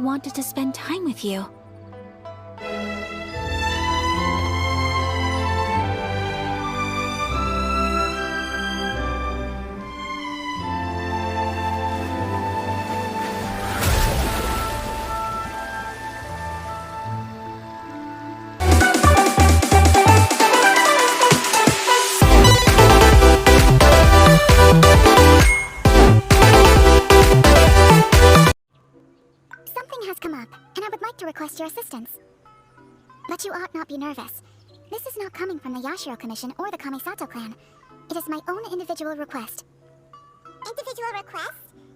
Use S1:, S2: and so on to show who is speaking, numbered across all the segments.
S1: wanted to spend time with you.
S2: Request your assistance. But you ought not be nervous. This is not coming from the Yashiro Commission or the Kamisato clan. It is my own individual request. Individual request?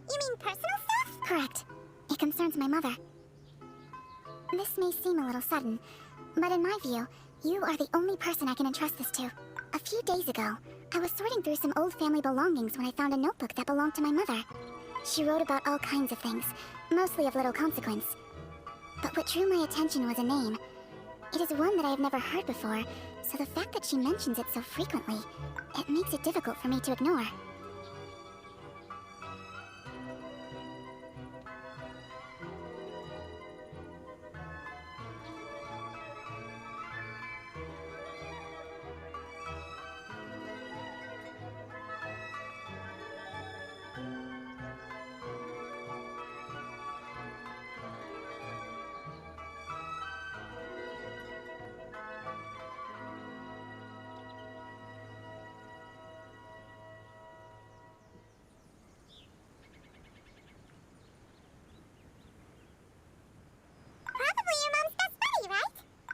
S2: You mean personal stuff? Correct. It concerns my mother. This may seem a little sudden, but in my view, you are the only person I can entrust this to. A few days ago, I was sorting through some old family belongings when I found a notebook that belonged to my mother. She wrote about all kinds of things, mostly of little consequence. But what drew my attention was a name. It is one that I have never heard before, so the fact that she mentions it so frequently, it makes it difficult for me to ignore.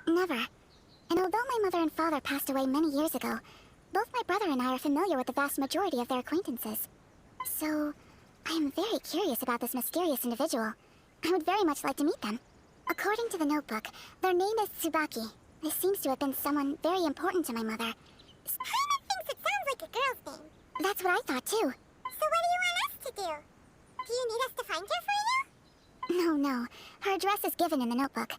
S2: Never. And although my mother and father passed away many years ago, both my brother and I are familiar with the vast majority of their acquaintances. So, I am very curious about this mysterious individual. I would very much like to meet them. According to the notebook, their name is Tsubaki. This seems to have been someone very important to my mother. Paimon thinks it sounds like a girl's name. That's what I thought too. So what do you want us to do? Do you need us to find her for you? No. Her address is given in the notebook.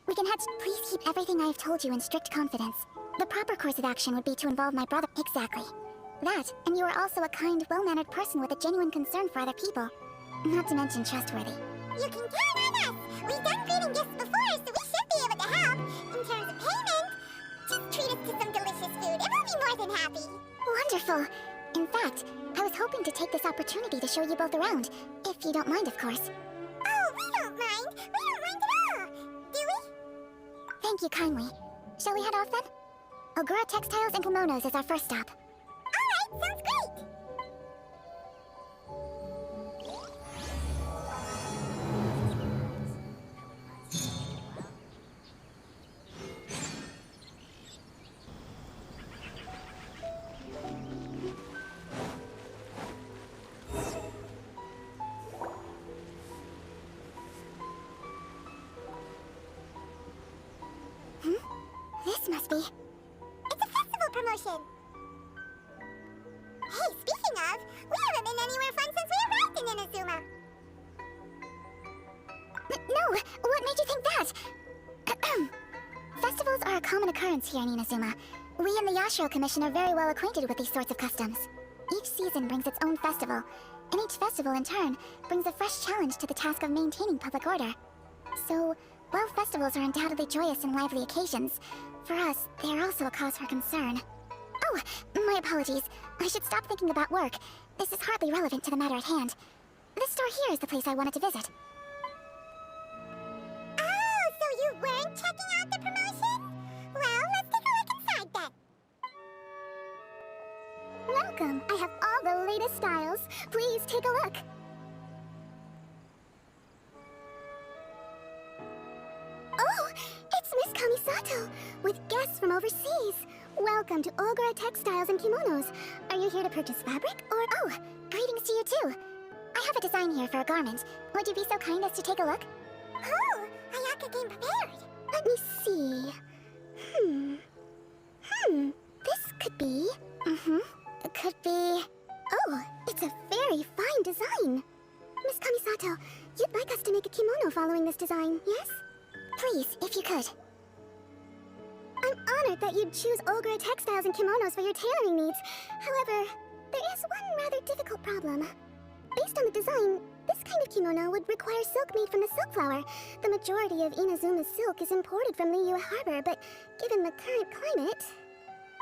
S2: We can head. Please keep everything I have told you in strict confidence. The proper course of action would be to involve my brother. Exactly. That, and you are also a kind, well-mannered person with a genuine concern for other people. Not to mention trustworthy. You can count on us! We've done greeting gifts before, so we should be able to help. In terms of payment, just treat us to some delicious food and we'll be more than happy. Wonderful! In fact, I was hoping to take this opportunity to show you both around. If you don't mind, of course. Oh, we don't mind! We don't mind at all! Do we? Thank you kindly. Shall we head off then? Ogura Textiles and Kimonos is our first stop. Alright, sounds great! This must be... It's a festival promotion! Hey, speaking of, we haven't been anywhere fun since we arrived in Inazuma! No! What made you think that? Festivals are a common occurrence here in Inazuma. We in the Yashiro Commission are very well acquainted with these sorts of customs. Each season brings its own festival, and each festival in turn brings a fresh challenge to the task of maintaining public order. So, while festivals are undoubtedly joyous and lively occasions, for us, they are also a cause for concern. Oh, my apologies. I should stop thinking about work. This is hardly relevant to the matter at hand. This store here is the place I wanted to visit. Oh, so you weren't checking out the promotion? Well, let's take a look inside then. Welcome. I have all the latest styles. Please take a look. Oh, it's Miss Kamisato, with guests from overseas. Welcome to Ogura Textiles and Kimonos. Are you here to purchase fabric, or... Oh, greetings to you too. I have a design here for a garment. Would you be so kind as to take a look? Oh, Ayaka came prepared. Let me see. This could be... It could be... Oh, it's a very fine design. Miss Kamisato, you'd like us to make a kimono following this design, yes? Please, if you could. I'm honored that you'd choose Ogura Textiles and Kimonos for your tailoring needs. However, there is one rather difficult problem. Based on the design, this kind of kimono would require silk made from the silk flower. The majority of Inazuma's silk is imported from Liyue Harbor, but given the current climate...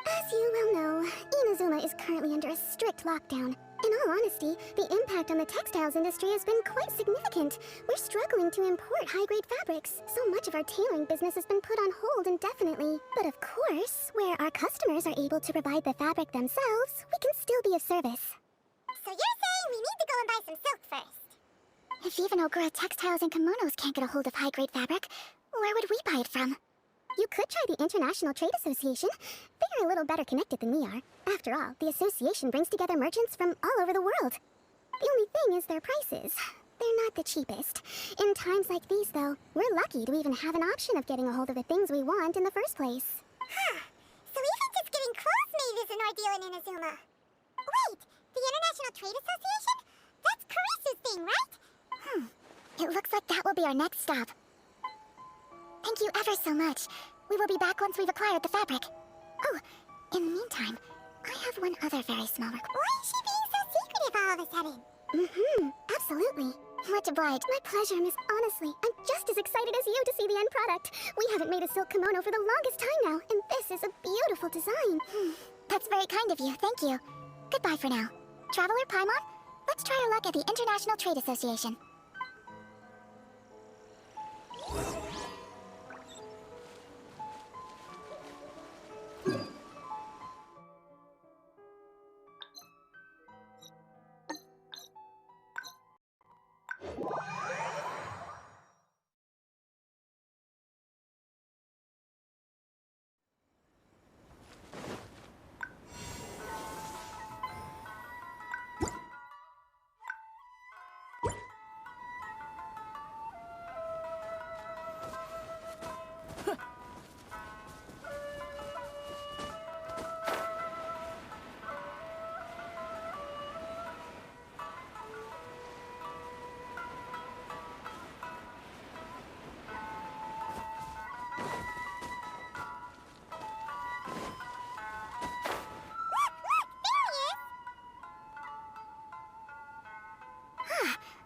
S2: As you well know, Inazuma is currently under a strict lockdown. In all honesty, the impact on the textiles industry has been quite significant. We're struggling to import high-grade fabrics. So much of our tailoring business has been put on hold indefinitely. But of course, where our customers are able to provide the fabric themselves, we can still be of service. So you're saying we need to go and buy some silk first? If even Ogura Textiles and Kimonos can't get a hold of high-grade fabric, where would we buy it from? You could try the International Trade Association. They're a little better connected than we are. After all, the association brings together merchants from all over the world. The only thing is their prices. They're not the cheapest. In times like these, though, we're lucky to even have an option of getting a hold of the things we want in the first place. Huh. So even just getting clothes made is an ordeal in Inazuma. Wait, the International Trade Association? That's Karisu's thing, right? It looks like that will be our next stop. Thank you ever so much. We will be back once we've acquired the fabric. Oh, in the meantime, I have one other very small request. Why is she being so secretive all of a sudden? Absolutely. Much obliged. My pleasure, Miss. Honestly, I'm just as excited as you to see the end product. We haven't made a silk kimono for the longest time now, and this is a beautiful design. That's very kind of you. Thank you. Goodbye for now. Traveler Paimon, let's try our luck at the International Trade Association.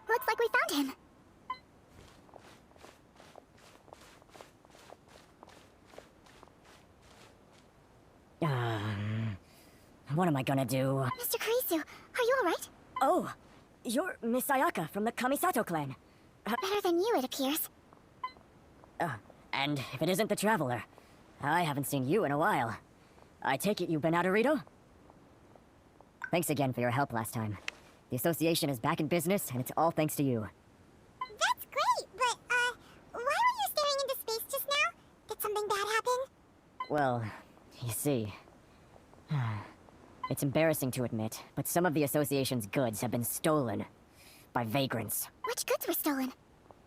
S2: Looks like we found him.
S3: What am I gonna do?
S2: Mr. Karisu, are you alright?
S3: Oh, you're Miss Ayaka from the Kamisato clan.
S2: Better than you, it appears.
S3: And if it isn't the Traveler, I haven't seen you in a while. I take it you've been out of Rito? Thanks again for your help last time. The association is back in business, and it's all thanks to you.
S2: That's great, but, why were you staring into space just now? Did something bad happen?
S3: Well, you see... It's embarrassing to admit, but some of the association's goods have been stolen. By vagrants.
S2: Which goods were stolen?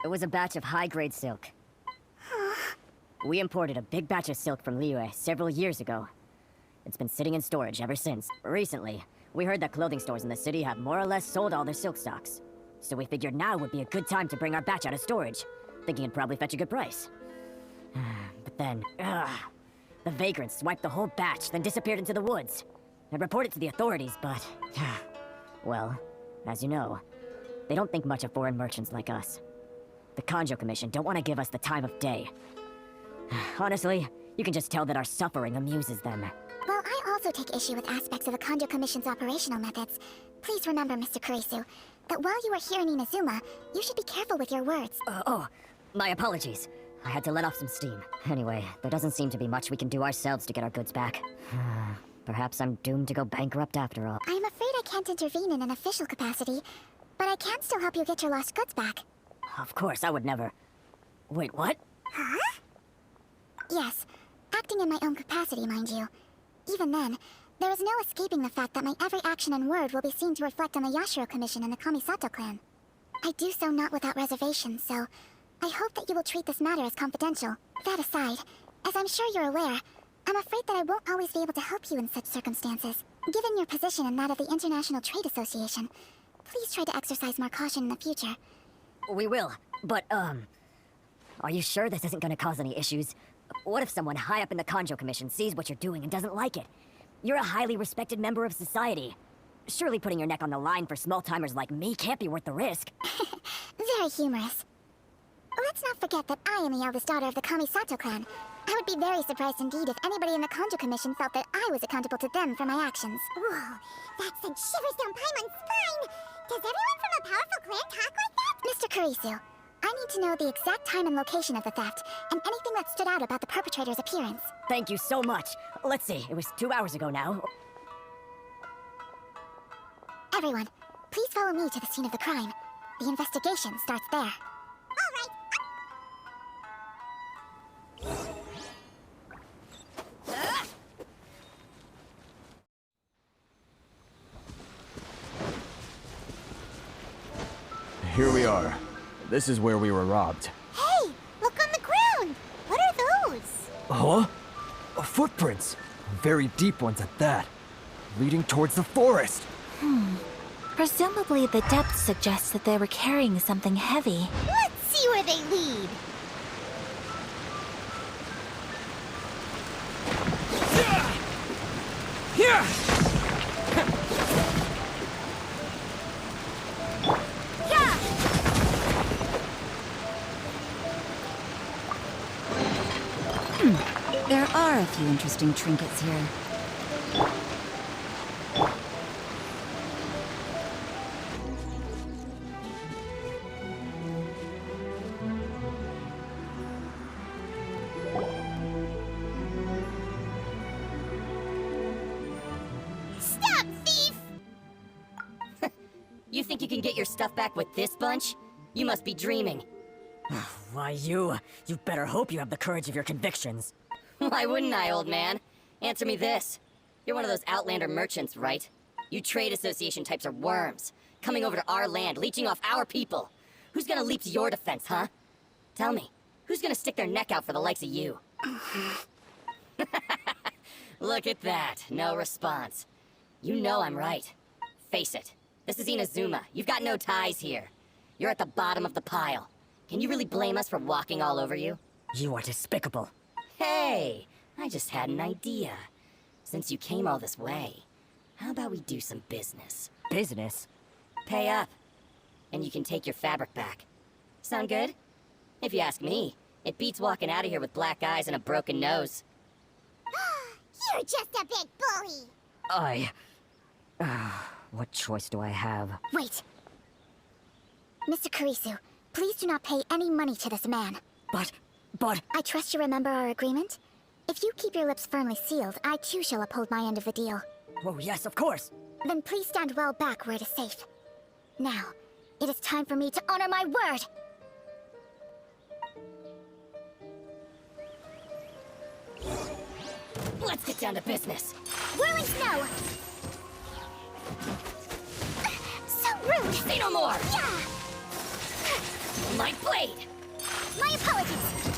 S3: It was a batch of high-grade silk. We imported a big batch of silk from Liyue several years ago. It's been sitting in storage ever since. Recently, we heard that clothing stores in the city have more or less sold all their silk stocks. So we figured now would be a good time to bring our batch out of storage, thinking it'd probably fetch a good price. But then, the vagrants swiped the whole batch, then disappeared into the woods. I reported to the authorities, but... well, as you know, they don't think much of foreign merchants like us. The Kanjo Commission don't want to give us the time of day. Honestly, you can just tell that our suffering amuses them.
S2: Well, I also take issue with aspects of the Kanjo Commission's operational methods. Please remember, Mr. Kurisu, that while you are here in Inazuma, you should be careful with your words.
S3: My apologies. I had to let off some steam. Anyway, there doesn't seem to be much we can do ourselves to get our goods back. Perhaps I'm doomed to go bankrupt after all.
S2: I'm afraid I can't intervene in an official capacity, but I can still help you get your lost goods back.
S3: Of course, I would never... Wait, what?
S2: Huh? Yes, acting in my own capacity, mind you. Even then, there is no escaping the fact that my every action and word will be seen to reflect on the Yashiro Commission and the Kamisato clan. I do so not without reservation, so I hope that you will treat this matter as confidential. That aside, as I'm sure you're aware, I'm afraid that I won't always be able to help you in such circumstances. Given your position and that of the International Trade Association, please try to exercise more caution in the future.
S3: We will, but, are you sure this isn't gonna cause any issues? What if someone high up in the Kanjo Commission sees what you're doing and doesn't like it? You're a highly respected member of society. Surely putting your neck on the line for small-timers like me can't be worth the risk.
S2: Very humorous. Let's not forget that I am the eldest daughter of the Kamisato clan. I would be very surprised indeed if anybody in the Konjo Commission felt that I was accountable to them for my actions.
S4: Whoa, that sent shivers down Paimon's spine! Does everyone from a powerful clan talk like that?
S2: Mr. Kurisu, I need to know the exact time and location of the theft, and anything that stood out about the perpetrator's appearance.
S3: Thank you so much. Let's see, it was 2 hours ago now.
S2: Everyone, please follow me to the scene of the crime. The investigation starts there.
S4: All right.
S5: Here we are. This is where we were robbed.
S4: Hey, look on the ground! What are those?
S5: Huh? Footprints. Very deep ones at that. Leading towards the forest.
S1: Presumably the depth suggests that they were carrying something heavy.
S4: Let's see where they lead.
S1: There are a few interesting trinkets here.
S4: Stop, thief!
S3: You think you can get your stuff back with this bunch? You must be dreaming. Why, you better hope you have the courage of your convictions. Why wouldn't I, old man? Answer me this. You're one of those Outlander merchants, right? You trade association types are worms, coming over to our land, leeching off our people. Who's gonna leap to your defense, huh? Tell me, who's gonna stick their neck out for the likes of you? Look at that, no response. You know I'm right. Face it, this is Inazuma. You've got no ties here. You're at the bottom of the pile. Can you really blame us for walking all over you? You are despicable. Hey, I just had an idea. Since you came all this way, how about we do some business? Business? Pay up, and you can take your fabric back. Sound good? If you ask me, it beats walking out of here with black eyes and a broken nose.
S4: You're just a big bully!
S3: What choice do I have?
S2: Wait. Mr. Kurisu, please do not pay any money to this man.
S3: But...
S2: I trust you remember our agreement? If you keep your lips firmly sealed, I too shall uphold my end of the deal.
S3: Oh, yes, of course.
S2: Then please stand well back where it is safe. Now, it is time for me to honor my word!
S3: Let's get down to business.
S2: Whirling snow! So rude!
S3: Say no more!
S2: Yeah!
S3: My blade!
S2: My apologies!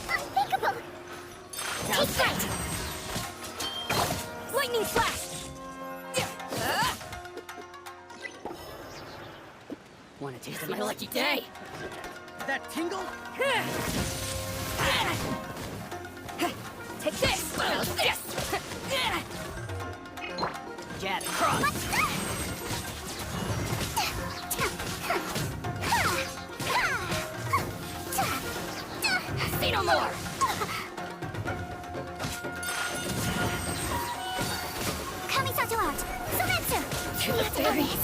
S2: Unthinkable! Take flight!
S3: Lightning flash! Wanna taste my lucky day?
S5: That tingle?
S3: Take this! Well, this! Jab and cross! Say no more!
S2: Kamisato out! Sumetsu!
S3: To the berries!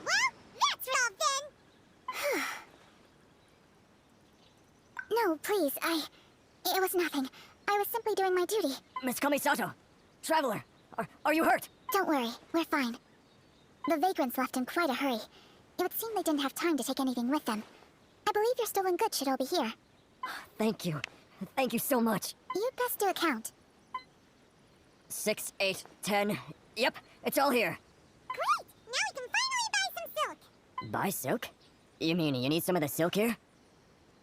S4: Well, that's resolved then!
S2: No, please, It was nothing. I was simply doing my duty.
S3: Miss Kamisato! Traveler! Are you hurt?
S2: Don't worry, we're fine. The vagrants left in quite a hurry. It would seem they didn't have time to take anything with them. I believe your stolen goods should all be here.
S3: Thank you. Thank you so much.
S2: You'd best do a count.
S3: 6, 8, 10. Yep, it's all here.
S4: Great! Now we can finally buy some silk!
S3: Buy silk? You mean you need some of the silk here?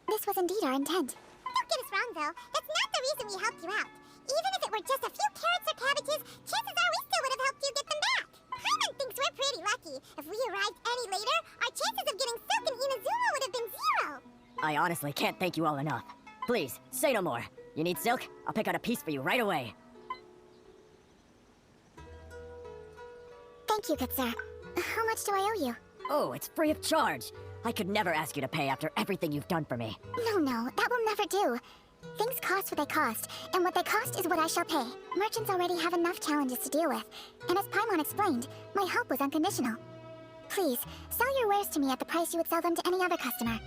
S2: This was indeed our intent.
S4: Don't get us wrong, though. That's not the reason we helped you out. Even if it were just a few carrots or cabbages, chances are we still would have helped you get them back. Paimon thinks we're pretty lucky. If we arrived any later, our chances of
S3: I honestly can't thank you all enough. Please, say no more. You need silk? I'll pick out a piece for you right away.
S2: Thank you, good sir. How much do I owe you?
S3: Oh, it's free of charge. I could never ask you to pay after everything you've done for me.
S2: No, that will never do. Things cost what they cost, and what they cost is what I shall pay. Merchants already have enough challenges to deal with, and as Paimon explained, my help was unconditional. Please, sell your wares to me at the price you would sell them to any other customer.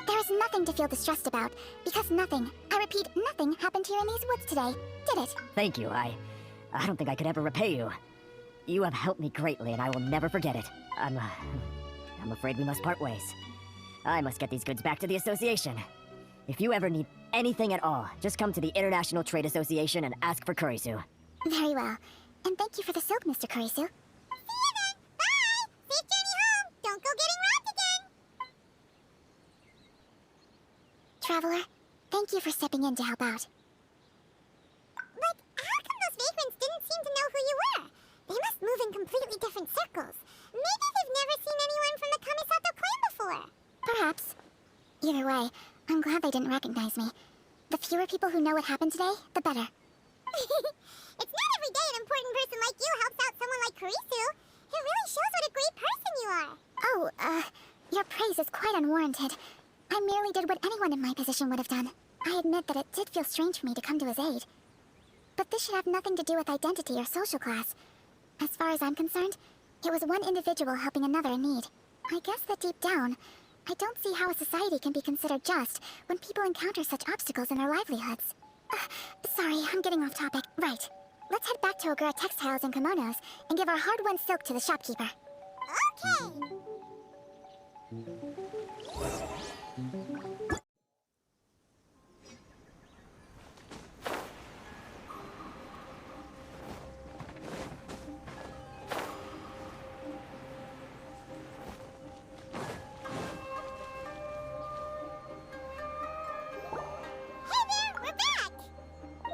S2: There is nothing to feel distressed about, because nothing, I repeat, nothing happened here in these woods today, did it?
S3: Thank you, I don't think I could ever repay you. You have helped me greatly, and I will never forget it. I'm afraid we must part ways. I must get these goods back to the Association. If you ever need anything at all, just come to the International Trade Association and ask for Kurisu.
S2: Very well. And thank you for the silk, Mr. Kurisu.
S4: See you then! Bye! Safe journey home! Don't go getting robbed again!
S2: Traveler, thank you for stepping in to help out.
S4: But how come those vagrants didn't seem to know who you were? They must move in completely different circles. Maybe they've never seen anyone from the Kamisato clan before.
S2: Perhaps. Either way, I'm glad they didn't recognize me. The fewer people who know what happened today, the better.
S4: It's not every day an important person like you helps out someone like Kurisu. It really shows what a great person you are.
S2: Oh, your praise is quite unwarranted. I merely did what anyone in my position would have done. I admit that it did feel strange for me to come to his aid. But this should have nothing to do with identity or social class. As far as I'm concerned, it was one individual helping another in need. I guess that deep down, I don't see how a society can be considered just when people encounter such obstacles in their livelihoods. Sorry, I'm getting off topic. Right. Let's head back to Ogura Textiles and Kimonos and give our hard-won silk to the shopkeeper.
S4: Okay.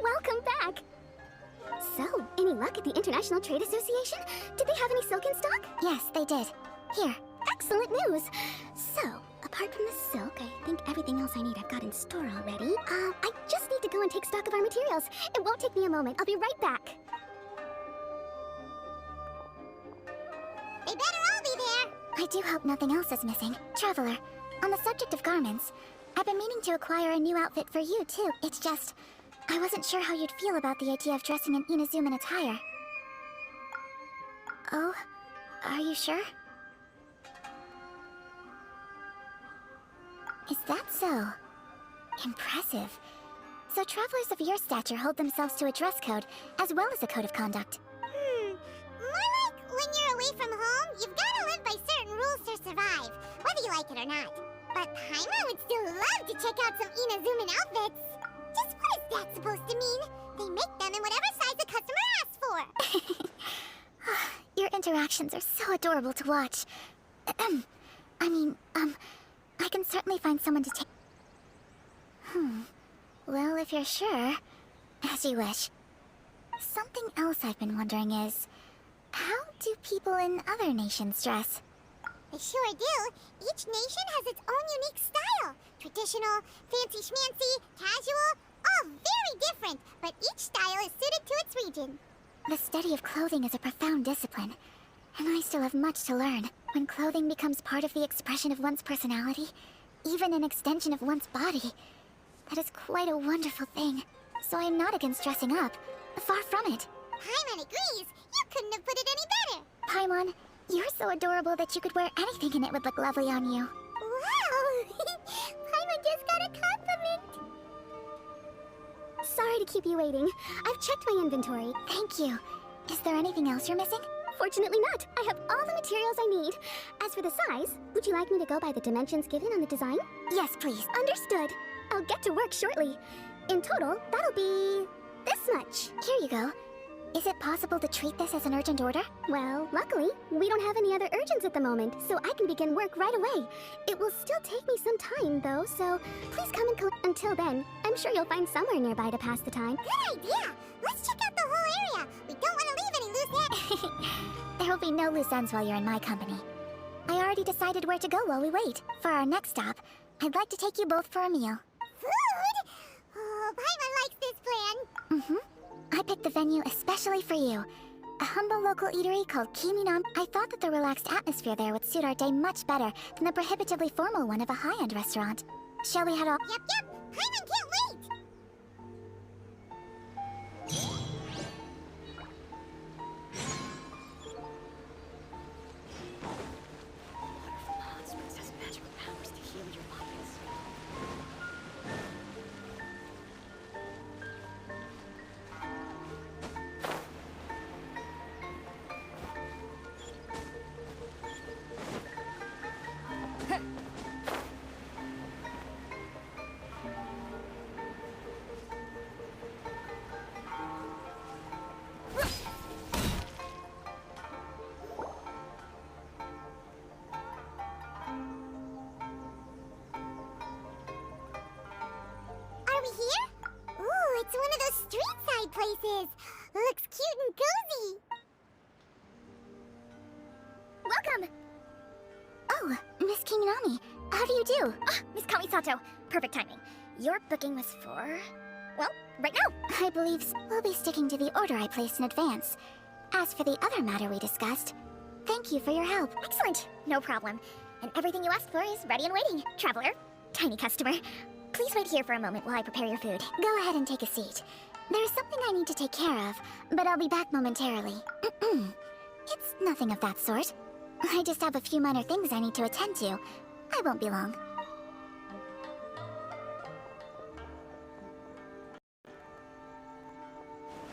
S2: Welcome back! So, any luck at the International Trade Association? Did they have any silk in stock? Yes, they did. Here. Excellent news! So, apart from the silk, I think everything else I need I've got in store already. I just need to go and take stock of our materials. It won't take me a moment. I'll be right back.
S4: They better all be there.
S2: I do hope nothing else is missing. Traveler, on the subject of garments, I've been meaning to acquire a new outfit for you, too. It's just, I wasn't sure how you'd feel about the idea of dressing in Inazuman attire. Oh, are you sure? Is that so? Impressive. So travelers of your stature hold themselves to a dress code, as well as a code of conduct.
S4: More like when you're away from home, you've gotta live by certain rules to survive, whether you like it or not. But Paimon would still love to check out some Inazuman outfits. Just what is that supposed to mean? They make them in whatever size the customer asks for.
S2: Your interactions are so adorable to watch. I can certainly find someone to take... Well, if you're sure, as you wish. Something else I've been wondering is, how do people in other nations dress?
S4: They sure do. Each nation has its own unique style. Traditional, fancy schmancy, casual, all very different, but each style is suited to its region.
S2: The study of clothing is a profound discipline, and I still have much to learn. When clothing becomes part of the expression of one's personality, even an extension of one's body, that is quite a wonderful thing. So I am not against dressing up. Far from it.
S4: Paimon agrees. You couldn't have put it any better.
S2: Paimon, you're so adorable that you could wear anything and it would look lovely on you.
S4: Wow! Paimon just got a compliment.
S2: Sorry to keep you waiting. I've checked my inventory. Thank you. Is there anything else you're missing? Fortunately not. I have all the materials I need. As for the size, would you like me to go by the dimensions given on the design? Yes, please. Understood. I'll get to work shortly. In total, that'll be... this much. Here you go. Is it possible to treat this as an urgent order? Well, luckily, we don't have any other urgents at the moment, so I can begin work right away. It will still take me some time, though, so please come and collect. Until then, I'm sure you'll find somewhere nearby to pass the time.
S4: Good idea. Let's check out the whole area. We don't want to leave any loose ends.
S2: There will be no loose ends while you're in my company. I already decided where to go while we wait. For our next stop, I'd like to take you both for a meal.
S4: Food? Oh, Paimon likes this plan.
S2: Mm-hmm. I picked the venue especially for you. A humble local eatery called Kiminon. I thought that the relaxed atmosphere there would suit our day much better than the prohibitively formal one of a high-end restaurant. Shall we head off?
S4: Yep. Paimon can't wait. Are we here? Ooh, it's one of those street side places. Looks cute and cozy.
S2: Welcome! Oh, Miss Kiminami, how do you do?
S6: Ah, Miss Kamisato. Perfect timing. Your booking was for... well, right now.
S2: I believe we'll be sticking to the order I placed in advance. As for the other matter we discussed, thank you for your help.
S6: Excellent. No problem. And everything you asked for is ready and waiting. Traveler, tiny customer, please wait here for a moment while I prepare your food.
S2: Go ahead and take a seat. There's something I need to take care of, but I'll be back momentarily. It's nothing of that sort. I just have a few minor things I need to attend to. I won't be long.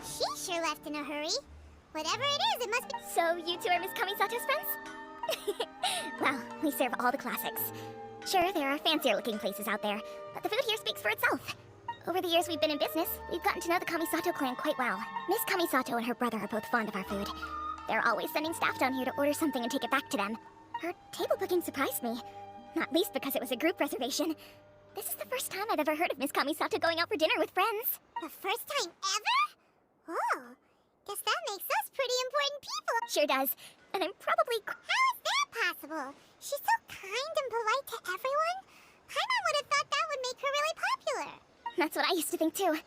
S4: She sure left in a hurry. Whatever it is, it must be...
S6: So you two are Miss Kamisato's friends? Well, we serve all the classics. Sure, there are fancier looking places out there, but the food here speaks for itself. Over the years we've been in business, we've gotten to know the Kamisato clan quite well. Miss Kamisato and her brother are both fond of our food. They're always sending staff down here to order something and take it back to them. Her table booking surprised me, not least because it was a group reservation. This is the first time I've ever heard of Miss Kamisato going out for dinner with friends.
S4: The first time ever? Oh, guess that makes us pretty important people.
S6: Sure does. And I'm probably...
S4: How is that possible? She's so kind and polite to everyone. Paimon would have thought that would make her really popular.
S6: That's what I used to think too.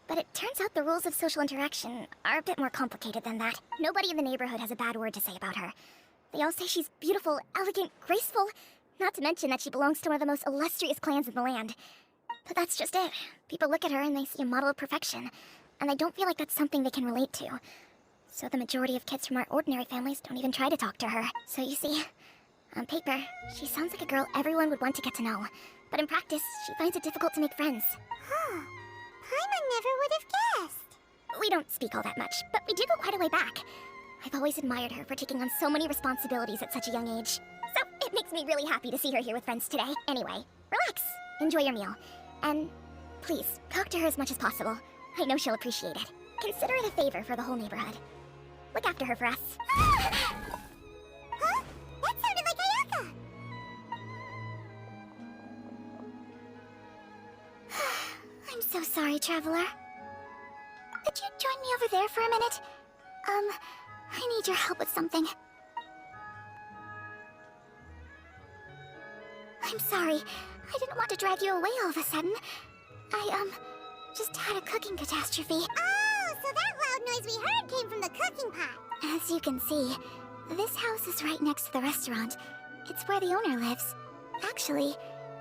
S6: But it turns out the rules of social interaction are a bit more complicated than that. Nobody in the neighborhood has a bad word to say about her. They all say she's beautiful, elegant, graceful, not to mention that she belongs to one of the most illustrious clans in the land. But that's just it. People look at her and they see a model of perfection, and they don't feel like that's something they can relate to. So the majority of kids from our ordinary families don't even try to talk to her. So you see, on paper, she sounds like a girl everyone would want to get to know. But in practice, she finds it difficult to make friends.
S4: Huh. Paimon never would have guessed.
S6: We don't speak all that much, but we do go quite a way back. I've always admired her for taking on so many responsibilities at such a young age. So it makes me really happy to see her here with friends today. Anyway, relax, enjoy your meal, and please, talk to her as much as possible. I know she'll appreciate it. Consider it a favor for the whole neighborhood. Look after her for us.
S4: Huh? That sounded like Ayaka.
S2: I'm so sorry, Traveler. Could you join me over there for a minute? I need your help with something. I'm sorry. I didn't want to drag you away all of a sudden. I, just had a cooking catastrophe.
S4: Oh, so that loud noise we heard came from the cooking pot.
S2: As you can see, this house is right next to the restaurant. It's where the owner lives. Actually,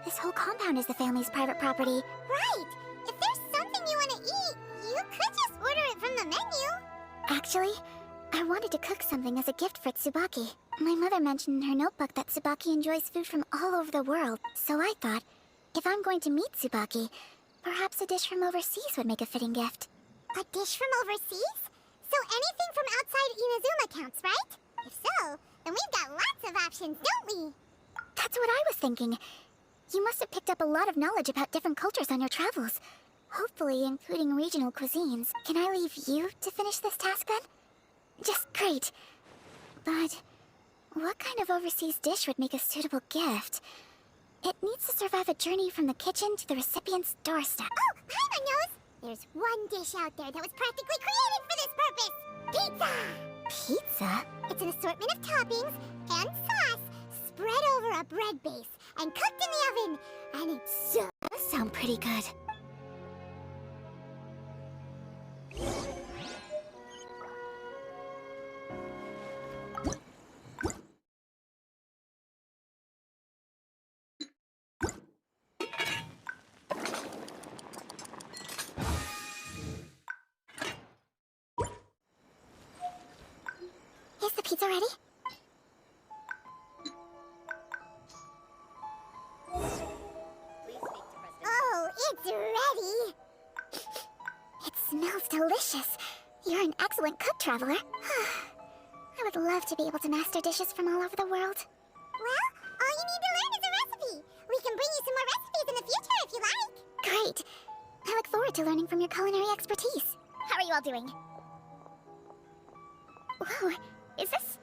S2: this whole compound is the family's private property.
S4: Right. If there's something you want to eat, you could just order it from the menu.
S2: Actually, I wanted to cook something as a gift for Tsubaki. My mother mentioned in her notebook that Tsubaki enjoys food from all over the world, so I thought, if I'm going to meet Tsubaki, perhaps a dish from overseas would make a fitting gift.
S4: A dish from overseas? So anything from outside Inazuma counts, right? If so, then we've got lots of options, don't we?
S2: That's what I was thinking. You must have picked up a lot of knowledge about different cultures on your travels. Hopefully including regional cuisines. Can I leave you to finish this task then? Just great. But what kind of overseas dish would make a suitable gift? It needs to survive a journey from the kitchen to the recipient's doorstep.
S4: Oh, Paimon knows! There's one dish out there that was practically created for this purpose! Pizza!
S2: Pizza?
S4: It's an assortment of toppings and sauce spread over a bread base and cooked in the oven
S2: And it does sound pretty good. Is the pizza ready?
S4: Oh, it's ready!
S2: It smells delicious. You're an excellent cook, Traveler. I would love to be able to master dishes from all over the world.
S4: Well, all you need to learn is a recipe. We can bring you some more recipes in the future if you like.
S2: Great. I look forward to learning from your culinary expertise.
S6: How are you all doing? Whoa, is this...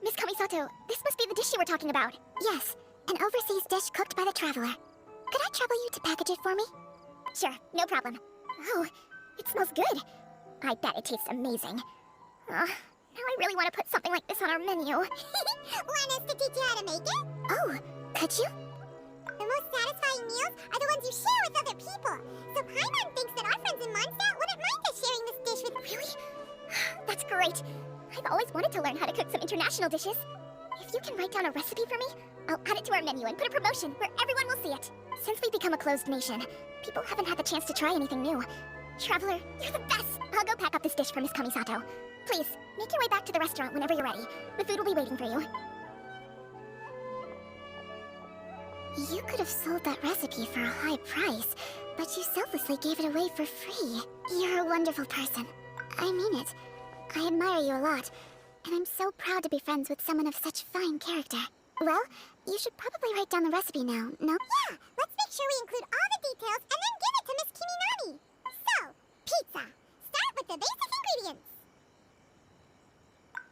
S6: Miss Kamisato, this must be the dish you were talking about.
S2: Yes, an overseas dish cooked by the Traveler. Could I trouble you to package it for me?
S6: Sure, no problem. Oh, it smells good. I bet it tastes amazing. Now I really want to put something like this on our menu.
S4: Want us to teach you how to make it?
S2: Oh, could you?
S4: The most satisfying meals are the ones you share with other people. So Paimon thinks that our friends in Mondstadt wouldn't mind us sharing this dish with...
S6: Really? That's great. I've always wanted to learn how to cook some international dishes. If you can write down a recipe for me, I'll add it to our menu and put a promotion where everyone will see it. Since we've become a closed nation, people haven't had the chance to try anything new. Traveler, you're the best! I'll go pack up this dish for Miss Kamisato. Please, make your way back to the restaurant whenever you're ready. The food will be waiting for you.
S2: You could have sold that recipe for a high price, but you selflessly gave it away for free. You're a wonderful person. I mean it. I admire you a lot, and I'm so proud to be friends with someone of such fine character. Well, you should probably write down the recipe now, no?
S4: Yeah, let's make sure we include all the details and then give it to Miss Kiminami. So, pizza. Start with the basic ingredients.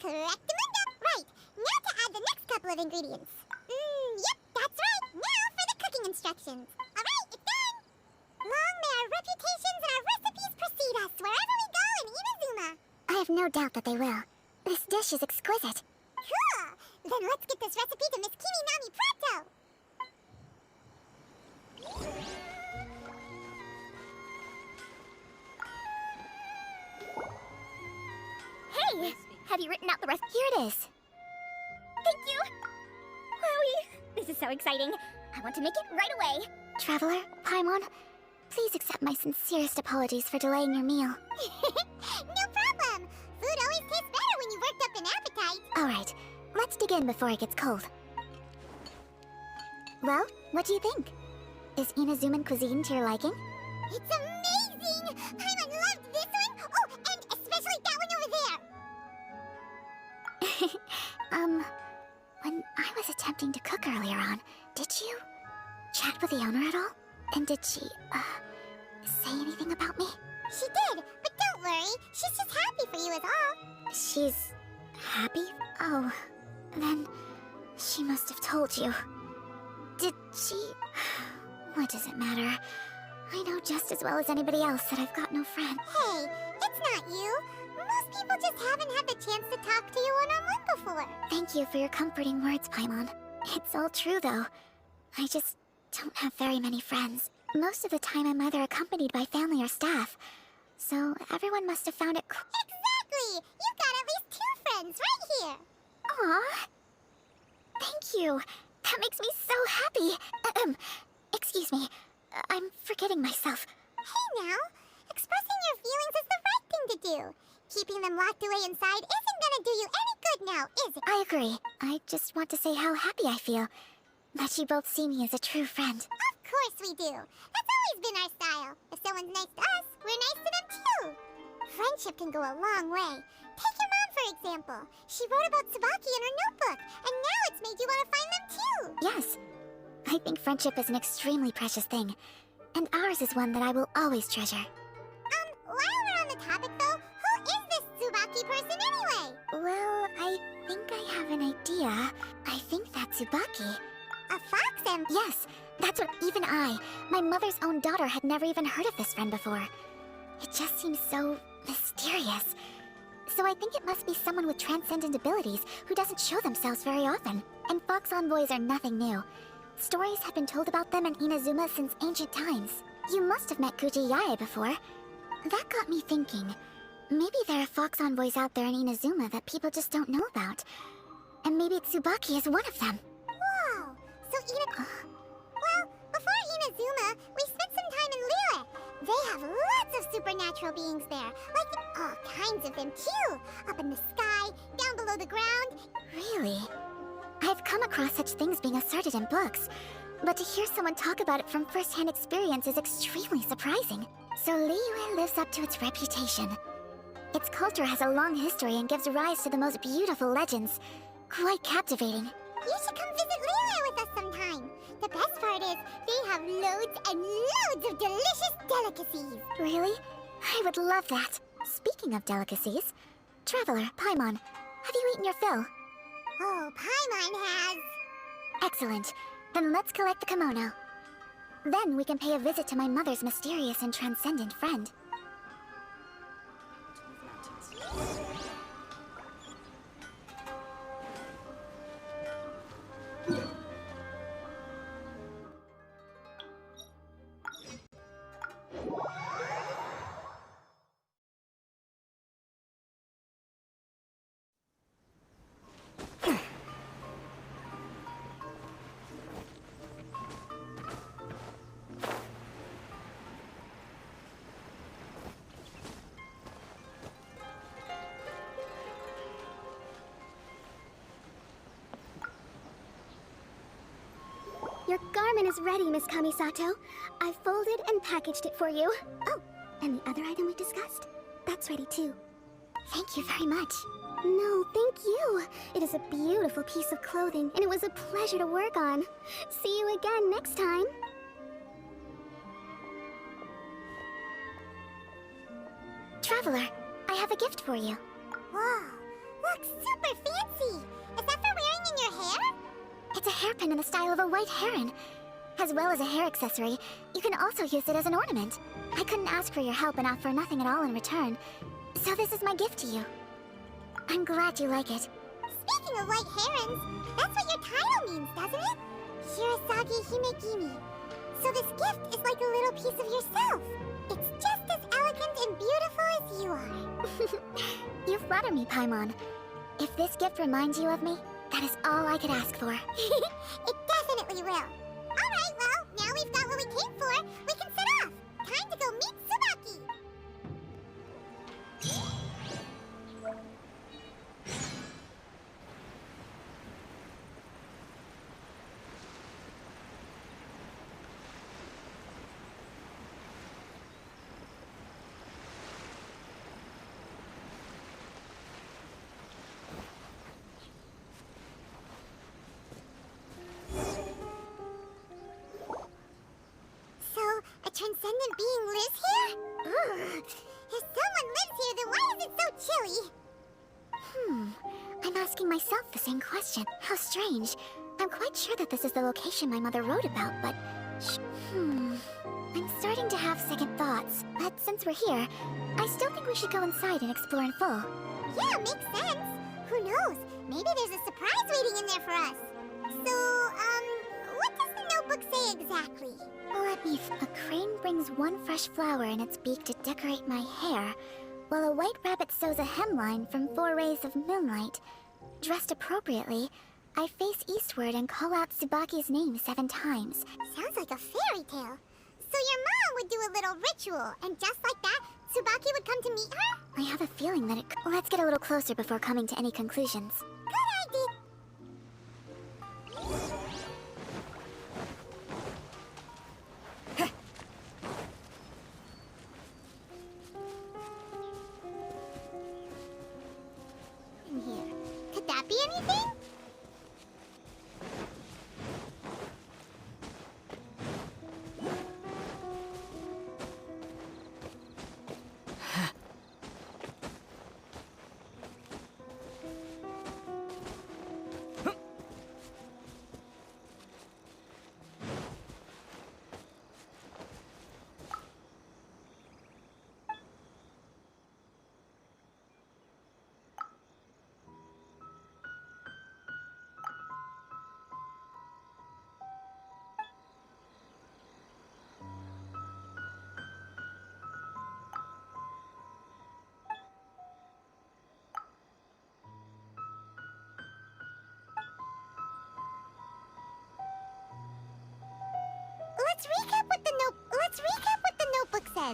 S4: Correctamundo. Right, now to add the next couple of ingredients. Yep, that's right. Now for the cooking instructions. Alright, it's done. Long may our reputations and our recipes precede us wherever we go in Inazuma.
S2: I have no doubt that they will. This dish is exquisite.
S4: Cool! Then let's get this recipe to Miss Kiminami pronto!
S6: Hey! Have you written out the recipe?
S2: Here it is.
S6: Thank you! Wowie! This is so exciting. I want to make it right away.
S2: Traveler, Paimon, please accept my sincerest apologies for delaying your meal.
S4: No problem! Food always tastes better when you've worked up an appetite.
S2: Alright, let's begin before it gets cold. Well, what do you think? Is Inazuman cuisine to your liking?
S4: It's amazing! Paimon loved this one! Oh, and especially that one over there!
S2: When I was attempting to cook earlier on, did you chat with the owner at all? And did she, say anything about me?
S4: She did, but don't worry. She's just happy for you is all.
S2: She's happy? Oh, then she must have told you. Did she... What does it matter? I know just as well as anybody else that I've got no friend.
S4: Hey, it's not you. Most people just haven't had the chance to talk to you one-on-one before.
S2: Thank you for your comforting words, Paimon. It's all true, though. I just don't have very many friends. Most of the time I'm either accompanied by family or staff. So everyone must have found it
S4: Exactly! You've got at least 2 friends right here.
S2: Aww. Thank you. That makes me so happy. Excuse me. I'm forgetting myself.
S4: Hey now, expressing your feelings is the right thing to do. Keeping them locked away inside isn't gonna do you any good now, is it?
S2: I agree. I just want to say how happy I feel that you both see me as a true friend.
S4: Of course we do. That's always been our style. If someone's nice to us, we're nice to them too. Friendship can go a long way. Take your mom, for example. She wrote about Tsubaki in her notebook, and now it's made you want to find them too.
S2: Yes. I think friendship is an extremely precious thing, and ours is one that I will always treasure.
S4: While we're on the topic though, who is this Tsubaki person anyway?
S2: Well, I think I have an idea. I think that's Tsubaki.
S4: A fox and...
S2: Yes, that's what even I, my mother's own daughter, had never even heard of this friend before. It just seems so mysterious. So I think it must be someone with transcendent abilities who doesn't show themselves very often. And fox envoys are nothing new. Stories have been told about them in Inazuma since ancient times. You must have met Guji Yae before. That got me thinking. Maybe there are fox envoys out there in Inazuma that people just don't know about. And maybe Tsubaki is one of them.
S4: Whoa! So well, before Inazuma, we spent some time in Liyue. They have lots of supernatural beings there. Like, all kinds of them, too. Up in the sky, down below the ground.
S2: Really? I've come across such things being asserted in books, but to hear someone talk about it from first-hand experience is extremely surprising. So Liyue lives up to its reputation. Its culture has a long history and gives rise to the most beautiful legends. Quite captivating.
S4: You should come visit Liyue with us sometime. The best part is, they have loads and loads of delicious delicacies.
S2: Really? I would love that. Speaking of delicacies, Traveler, Paimon, have you eaten your fill?
S4: Oh, Paimon has.
S2: Excellent. Then let's collect the kimono. Then we can pay a visit to my mother's mysterious and transcendent friend.
S6: Your garment is ready, Miss Kamisato. I've folded and packaged it for you. Oh, and the other item we discussed? That's ready too.
S2: Thank you very much.
S6: No, thank you. It is a beautiful piece of clothing, and it was a pleasure to work on. See you again next time.
S2: Traveler, I have a gift for you.
S4: Whoa, looks super fancy. Is that for wearing in your hair?
S2: It's a hairpin in the style of a white heron. As well as a hair accessory, you can also use it as an ornament. I couldn't ask for your help and offer nothing at all in return. So this is my gift to you. I'm glad you like it.
S4: Speaking of white herons, that's what your title means, doesn't it? Shirasagi Himegimi. So this gift is like a little piece of yourself. It's just as elegant and beautiful as you are.
S2: You flatter me, Paimon. If this gift reminds you of me, that is all I could ask for.
S4: It definitely will. Alright, well, now we've got what we came for. We can set off. Time to go meet Tsubaki. Transcendent being lives here? Ugh. If someone lives here, then why is it so chilly?
S2: I'm asking myself the same question. How strange. I'm quite sure that this is the location my mother wrote about, but... I'm starting to have second thoughts. But since we're here, I still think we should go inside and explore in full.
S4: Yeah, makes sense. Who knows? Maybe there's a surprise waiting in there for us. So, what does the notebook say exactly?
S2: Let me... A crane brings one fresh flower in its beak to decorate my hair, while a white rabbit sews a hemline from 4 rays of moonlight. Dressed appropriately, I face eastward and call out Tsubaki's name 7 times.
S4: Sounds like a fairy tale. So your mom would do a little ritual, and just like that, Tsubaki would come to meet her?
S2: I have a feeling that it... Let's get a little closer before coming to any conclusions.
S4: Good idea. In here. Could that be anything?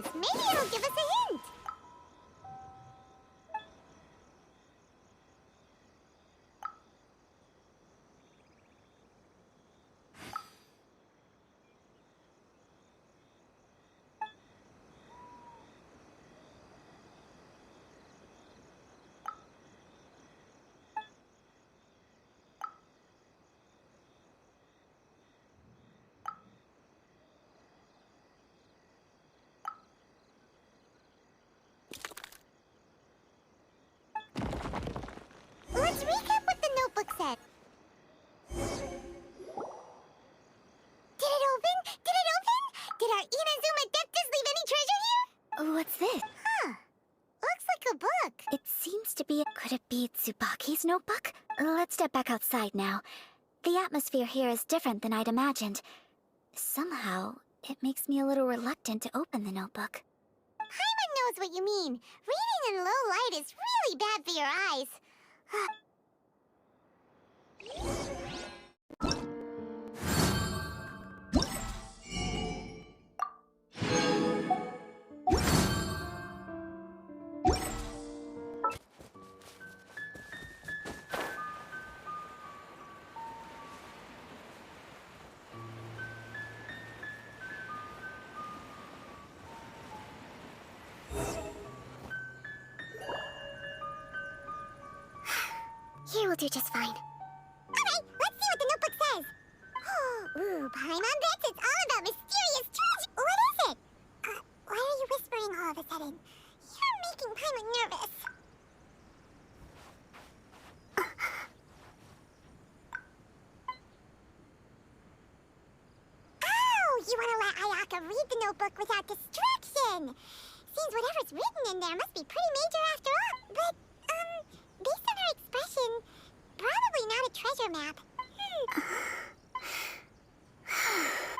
S4: says. Maybe it'll give us a hint. Let's recap what the notebook said. Did it open? Did it open? Did our Inazuma Adeptus leave any treasure here?
S1: What's this?
S4: Huh. Looks like a book.
S1: It seems to be Could it be Tsubaki's notebook? Let's step back outside now. The atmosphere here is different than I'd imagined. Somehow, it makes me a little reluctant to open the notebook.
S4: Paimon knows what you mean. Reading in low light is really bad for your eyes.
S2: Here will do just fine.
S4: Okay, let's see what the notebook says. Ooh, Paimon bets it's all about mysterious treasure. What is it? Why are you whispering all of a sudden? You're making Paimon nervous. Oh, you want to let Ayaka read the notebook without distraction. Seems whatever's written in there must be pretty major after all. But, based on her expression, probably not a treasure map.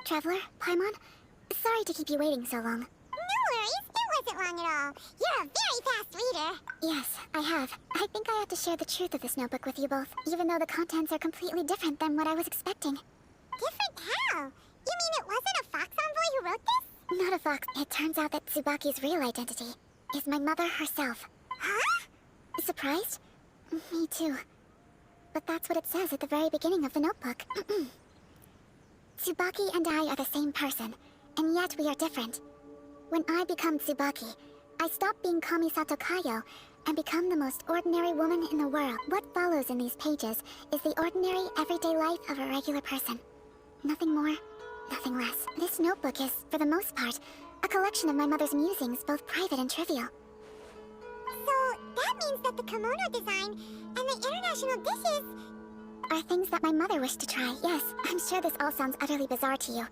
S2: Traveler, Paimon, sorry to keep you waiting so long.
S4: No worries, it wasn't long at all. You're a very fast reader.
S2: Yes, I have. I think I have to share the truth of this notebook with you both, even though the contents are completely different than what I was expecting.
S4: Different how? You mean it wasn't a fox envoy who wrote this?
S2: Not a fox. It turns out that Tsubaki's real identity is my mother herself.
S4: Huh?
S2: Surprised? Me too. But that's what it says at the very beginning of the notebook. Tsubaki and I are the same person, and yet we are different. When I become Tsubaki, I stop being Kamisato Kayo and become the most ordinary woman in the world. What follows in these pages is the ordinary, everyday life of a regular person. Nothing more, nothing less. This notebook is, for the most part, a collection of my mother's musings, both private and trivial.
S4: So, that means that the kimono design and the international dishes...
S2: are things that my mother wished to try, yes. I'm sure this all sounds utterly bizarre to you.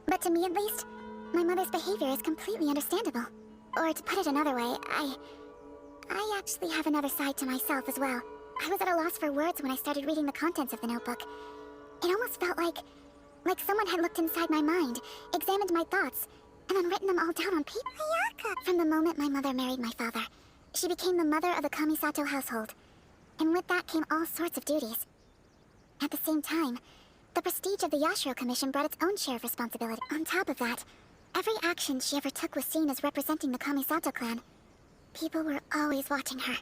S2: But to me at least, my mother's behavior is completely understandable. Or to put it another way, I actually have another side to myself as well. I was at a loss for words when I started reading the contents of the notebook. It almost felt like someone had looked inside my mind, examined my thoughts, and then written them all down on paper.
S4: Ayaka!
S2: From the moment my mother married my father, she became the mother of the Kamisato household. And with that came all sorts of duties. At the same time, the prestige of the Yashiro Commission brought its own share of responsibility. On top of that, every action she ever took was seen as representing the Kamisato clan. People were always watching her.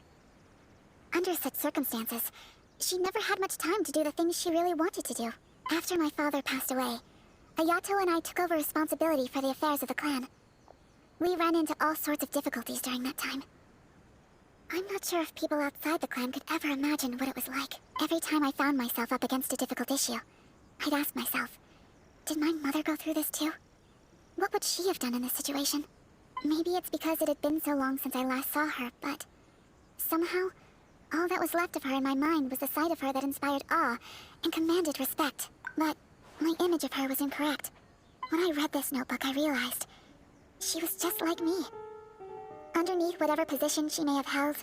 S2: Under such circumstances, she never had much time to do the things she really wanted to do. After my father passed away, Ayato and I took over responsibility for the affairs of the clan. We ran into all sorts of difficulties during that time. I'm not sure if people outside the clan could ever imagine what it was like. Every time I found myself up against a difficult issue, I'd ask myself, did my mother go through this too? What would she have done in this situation? Maybe it's because it had been so long since I last saw her, but somehow, all that was left of her in my mind was the sight of her that inspired awe and commanded respect. But my image of her was incorrect. When I read this notebook, I realized she was just like me. Underneath whatever position she may have held,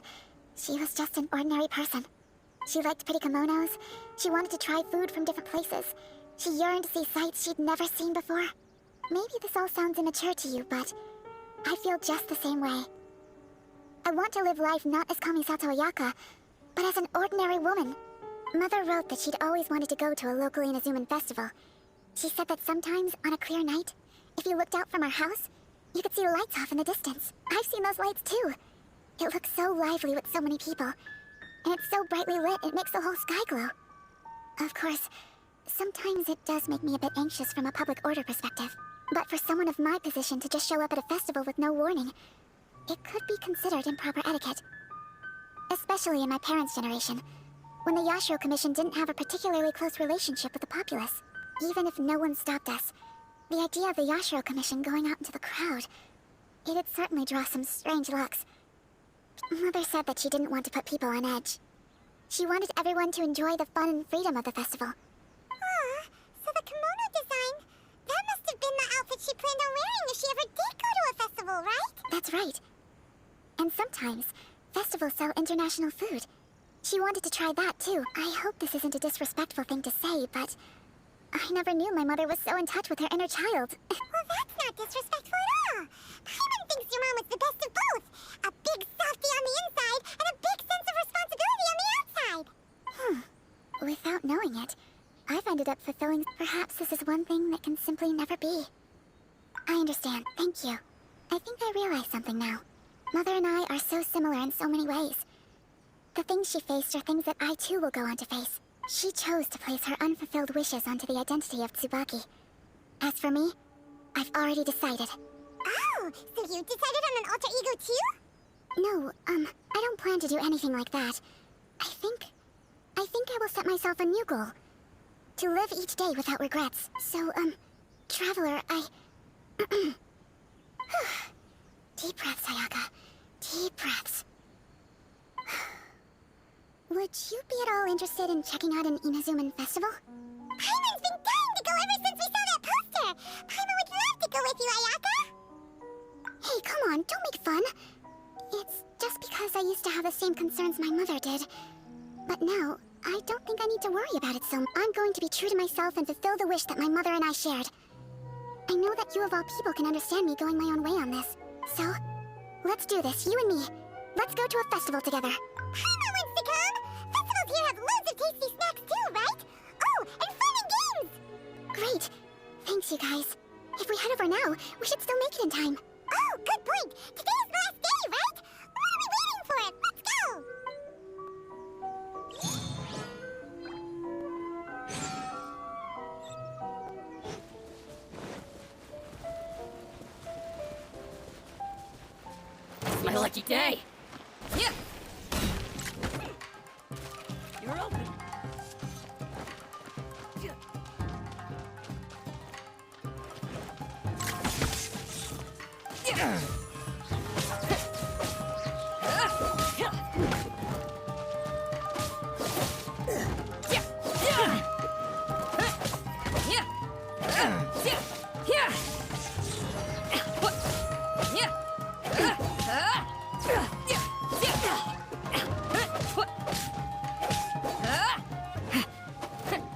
S2: she was just an ordinary person. She liked pretty kimonos, she wanted to try food from different places, she yearned to see sights she'd never seen before. Maybe this all sounds immature to you, but I feel just the same way. I want to live life not as Kamisato Ayaka, but as an ordinary woman. Mother wrote that she'd always wanted to go to a local Inazuman festival. She said that sometimes, on a clear night, if you looked out from our house, You could see the lights off in the distance. I've seen those lights too. It looks so lively with so many people. And it's so brightly lit, it makes the whole sky glow. Of course, sometimes it does make me a bit anxious from a public order perspective. But for someone of my position to just show up at a festival with no warning, it could be considered improper etiquette. Especially in my parents' generation, when the Yashiro Commission didn't have a particularly close relationship with the populace. Even if no one stopped us, the idea of the Yashiro Commission going out into the crowd, it'd certainly draw some strange looks. Mother said that she didn't want to put people on edge. She wanted everyone to enjoy the fun and freedom of the festival.
S4: So the kimono design, that must have been the outfit she planned on wearing if she ever did go to a festival, right?
S2: That's right. And sometimes, festivals sell international food. She wanted to try that too. I hope this isn't a disrespectful thing to say, but I never knew my mother was so in touch with her inner child.
S4: Well, that's not disrespectful at all. Paimon thinks your mom was the best of both. A big softie on the inside and a big sense of responsibility on the outside.
S2: Without knowing it, I've ended up fulfilling. Perhaps this is one thing that can simply never be. I understand. Thank you. I think I realize something now. Mother and I are so similar in so many ways. The things she faced are things that I too will go on to face. She chose to place her unfulfilled wishes onto the identity of Tsubaki. As for me, I've already decided.
S4: Oh, so you decided on an alter ego too?
S2: No, I don't plan to do anything like that. I think I will set myself a new goal. To live each day without regrets. So, Traveler, Deep breaths, Ayaka. Deep breaths. Would you be at all interested in checking out an Inazuman festival?
S4: Paimon's been dying to go ever since we saw that poster! Paimon would love to go with you, Ayaka!
S2: Hey, come on, don't make fun. It's just because I used to have the same concerns my mother did. But now, I don't think I need to worry about it so. I'm going to be true to myself and fulfill the wish that my mother and I shared. I know that you of all people can understand me going my own way on this. So, let's do this, you and me. Let's go to a festival together.
S4: Paimon wants to come! Festivals here have loads of tasty snacks too, right? Oh, and fun and games!
S2: Great. Thanks, you guys. If we head over now, we should still make it in time.
S4: Oh, good point! Today is the last day, right? What are we waiting for? Let's go!
S3: It's my lucky day. Yeah. You're open.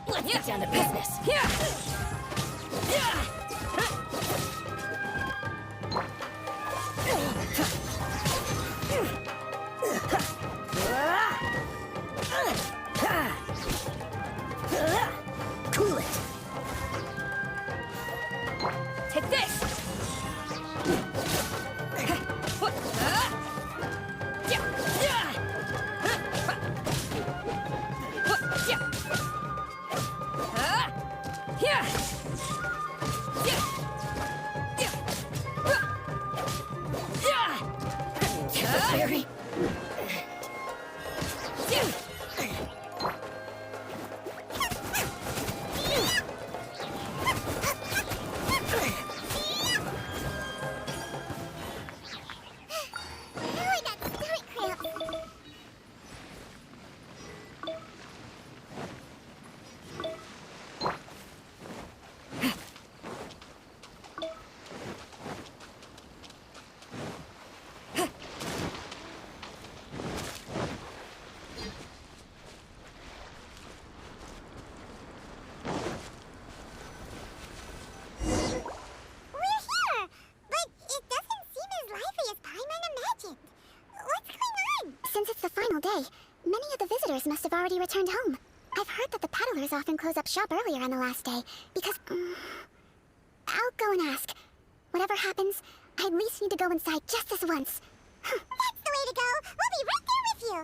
S3: Let's get down to business. Cool it. Take this. Berry.
S4: I got stomach cramps!
S2: Since it's the final day, many of the visitors must have already returned home. I've heard that the peddlers often close up shop earlier on the last day, because... I'll go and ask. Whatever happens, I at least need to go inside just this once.
S4: That's the way to go. We'll be right there with you.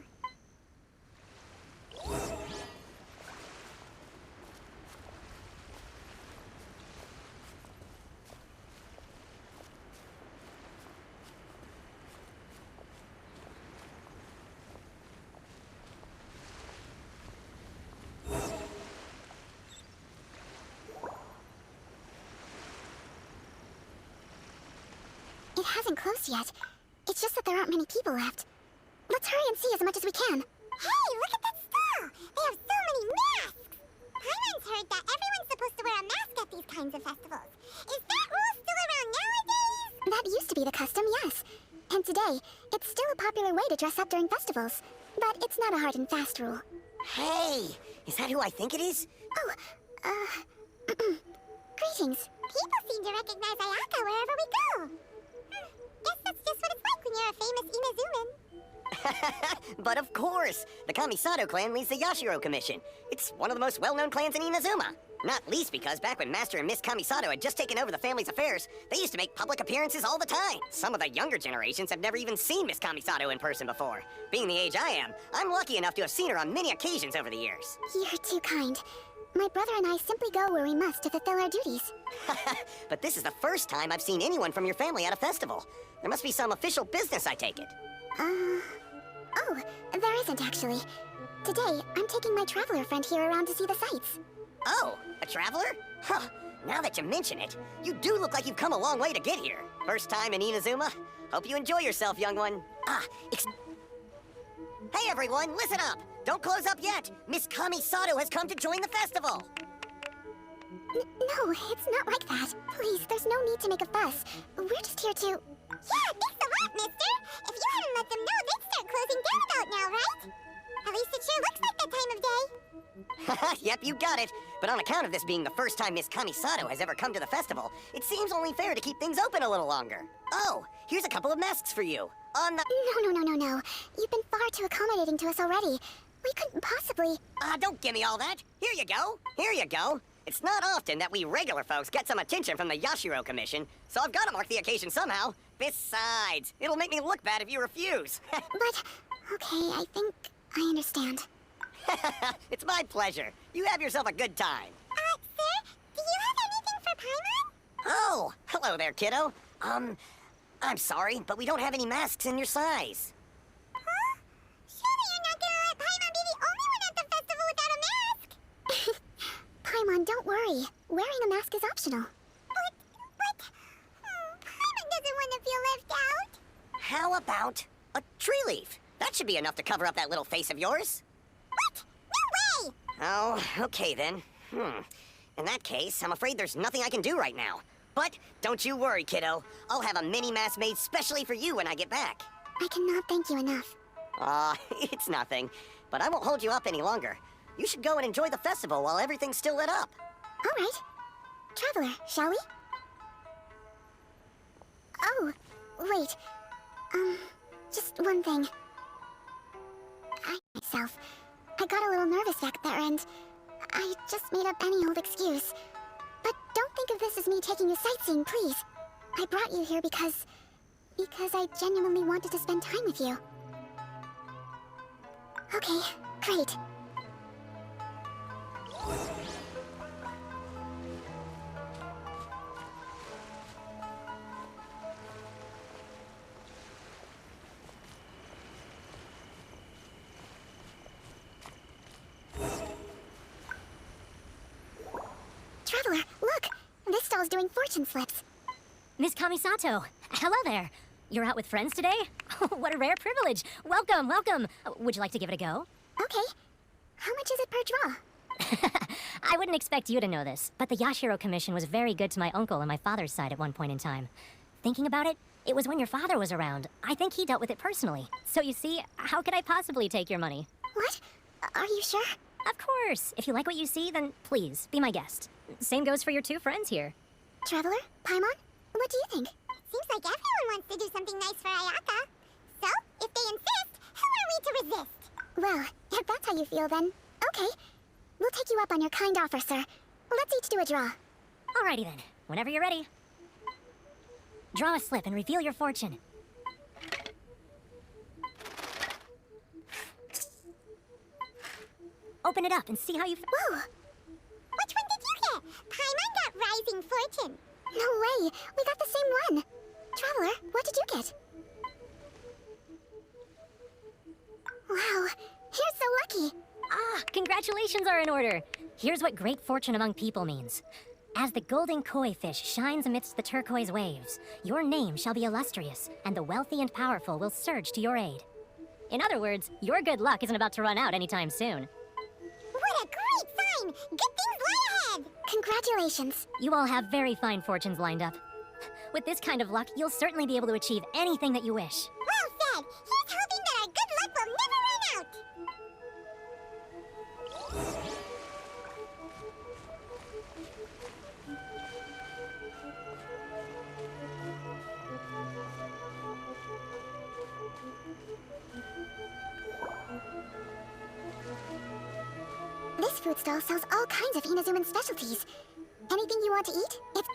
S2: It hasn't closed yet. It's just that there aren't many people left. Let's hurry and see as much as we can.
S4: Hey, look at that stall! They have so many masks! Paimon's heard that everyone's supposed to wear a mask at these kinds of festivals. Is that rule still around nowadays?
S2: That used to be the custom, yes. And today, it's still a popular way to dress up during festivals. But it's not a hard and fast rule.
S7: Hey! Is that who I think it is?
S2: Greetings.
S4: People seem to recognize Ayaka wherever we go. Guess that's just what it's like when you're a famous Inazuman.
S7: But of course! The Kamisato clan leads the Yashiro Commission. It's one of the most well-known clans in Inazuma. Not least because back when Master and Miss Kamisato had just taken over the family's affairs, they used to make public appearances all the time. Some of the younger generations have never even seen Miss Kamisato in person before. Being the age I am, I'm lucky enough to have seen her on many occasions over the years.
S2: You're too kind. My brother and I simply go where we must to fulfill our duties.
S7: But this is the first time I've seen anyone from your family at a festival. There must be some official business, I take it.
S2: Oh, there isn't actually. Today, I'm taking my traveler friend here around to see the sights.
S7: Oh, a traveler? Huh. Now that you mention it, you do look like you've come a long way to get here. First time in Inazuma? Hope you enjoy yourself, young one. Hey everyone, listen up! Don't close up yet! Miss Kamisato has come to join the festival!
S2: No, it's not like that. Please, there's no need to make a fuss. We're just here to...
S4: Yeah, thanks a lot, mister. If you hadn't let them know, they'd start closing down about now, right? At least it sure looks like that time of day.
S7: Yep, you got it. But on account of this being the first time Miss Kamisato has ever come to the festival, it seems only fair to keep things open a little longer. Oh, here's a couple of masks for you. On the...
S2: No. You've been far too accommodating to us already. We couldn't possibly...
S7: Don't give me all that. Here you go. Here you go. It's not often that we regular folks get some attention from the Yashiro Commission, so I've got to mark the occasion somehow. Besides, it'll make me look bad if you refuse.
S2: But, okay, I think I understand.
S7: It's my pleasure. You have yourself a good time.
S4: Sir, do you have anything for Paimon?
S7: Oh, hello there, kiddo. I'm sorry, but we don't have any masks in your size.
S4: Huh? Surely you're not gonna let Paimon be the only one at the festival without a mask?
S2: Paimon, don't worry. Wearing a mask is optional.
S4: But... Paimon doesn't want to feel left out.
S7: How about a tree leaf? That should be enough to cover up that little face of yours.
S4: What? No way!
S7: Oh, okay then. In that case, I'm afraid there's nothing I can do right now. But don't you worry, kiddo. I'll have a mini mask made specially for you when I get back.
S2: I cannot thank you enough.
S7: It's nothing. But I won't hold you up any longer. You should go and enjoy the festival while everything's still lit up.
S2: All right. Traveler, shall we? Oh, wait. Just one thing. I got a little nervous back there and I just made up any old excuse. But don't think of this as me taking you sightseeing, please. I brought you here because I genuinely wanted to spend time with you. Okay, great. Traveler, look! This stall's doing fortune flips.
S3: Miss Kamisato, hello there. You're out with friends today? What a rare privilege. Welcome, welcome. Would you like to give it a go?
S2: Okay. How much is it per draw?
S3: I wouldn't expect you to know this, but the Yashiro Commission was very good to my uncle on my father's side at one point in time. Thinking about it, it was when your father was around. I think he dealt with it personally. So you see, how could I possibly take your money?
S2: What? Are you sure?
S3: Of course. If you like what you see, then please, be my guest. Same goes for your two friends here.
S2: Traveler? Paimon? What do you think?
S4: Seems like everyone wants to do something nice for Ayaka. So, if they insist, who are we to resist?
S2: Well, if that's how you feel, then okay. We'll take you up on your kind offer, sir. Let's each do a draw.
S3: Alrighty then, whenever you're ready. Draw a slip and reveal your fortune. Open it up and see how you...
S2: Whoa!
S4: Which one did you get? Paimon got Rising Fortune.
S2: No way! We got the same one! Traveler, what did you get? Wow, you're so lucky!
S3: Ah, congratulations are in order. Here's what great fortune among people means. As the golden koi fish shines amidst the turquoise waves, your name shall be illustrious, and the wealthy and powerful will surge to your aid. In other words, your good luck isn't about to run out anytime soon.
S4: What a great sign! Good things lie ahead!
S2: Congratulations!
S3: You all have very fine fortunes lined up. With this kind of luck, you'll certainly be able to achieve anything that you wish.
S4: Well said! Here's hoping that our good luck will never run out!
S2: This food stall sells all kinds of Inazuman specialties. Anything you want to eat? It's...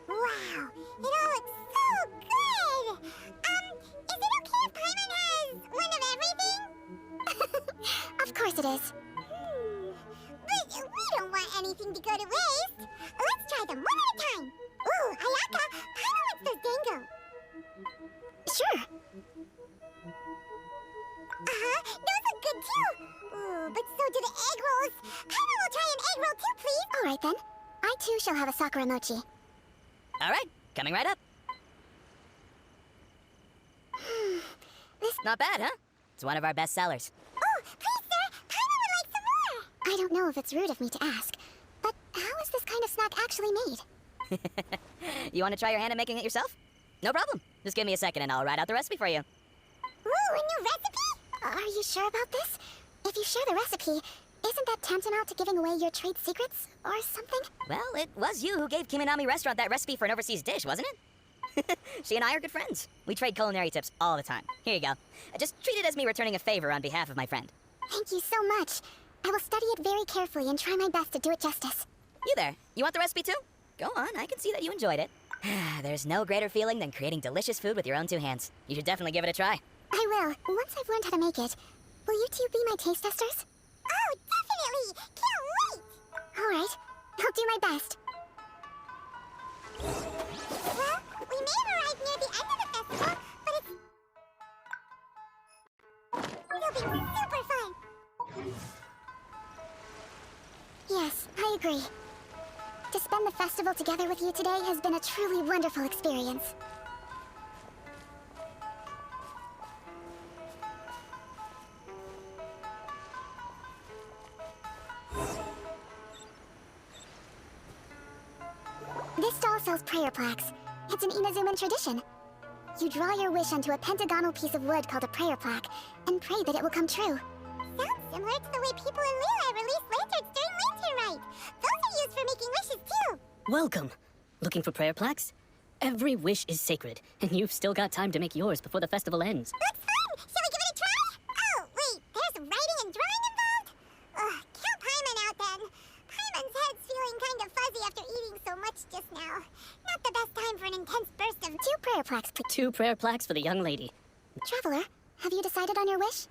S4: Wow! It all looks so good! Is it okay if Paimon has one of everything?
S2: Of course it is.
S4: But we don't want anything to go to waste. Let's try them one at a time. Ooh, Ayaka, Paimon wants those dango.
S2: Sure.
S4: Those look good too. Ooh, but so do the egg rolls. Paimon will try an egg roll too, please.
S2: All right then. I too shall have a sakura mochi.
S8: All right, coming right up. Not bad, huh? It's one of our best sellers.
S4: Oh, please, sir. Paimon would like some more.
S2: I don't know if it's rude of me to ask, but how is this kind of snack actually made?
S8: You want to try your hand at making it yourself? No problem. Just give me a second and I'll write out the recipe for you.
S4: Ooh, a new recipe?
S2: Are you sure about this? If you share the recipe, isn't that tantamount to giving away your trade secrets or something?
S8: Well, it was you who gave Kiminami Restaurant that recipe for an overseas dish, wasn't it? She and I are good friends. We trade culinary tips all the time. Here you go. Just treat it as me returning a favor on behalf of my friend.
S2: Thank you so much. I will study it very carefully and try my best to do it justice.
S8: You there. You want the recipe too? Go on, I can see that you enjoyed it. There's no greater feeling than creating delicious food with your own two hands. You should definitely give it a try.
S2: I will, once I've learned how to make it. Will you two be my taste testers?
S4: Oh, definitely. Can't wait.
S2: All right, I'll do my best.
S4: Well, we may have arrived near the end of the festival, but it'll be super fun.
S2: Yes, I agree. To spend the festival together with you today has been a truly wonderful experience. This stall sells prayer plaques. It's an Inazuman tradition. You draw your wish onto a pentagonal piece of wood called a prayer plaque, and pray that it will come true.
S4: Sounds similar to the way people in Liyue release lanterns during Lantern Rite. Those are used for making wishes too.
S9: Welcome. Looking for prayer plaques? Every wish is sacred, and you've still got time to make yours before the festival ends.
S4: Looks fun! Shall we give it a try? Oh, wait, there's writing and drawing involved? Ugh, count Paimon out then. Paimon's head's feeling kind of fuzzy after eating so much just now. Not the best time for an intense burst of...
S2: 2 prayer plaques, please.
S9: 2 prayer plaques for the young lady.
S2: Traveler, have you decided on your wish?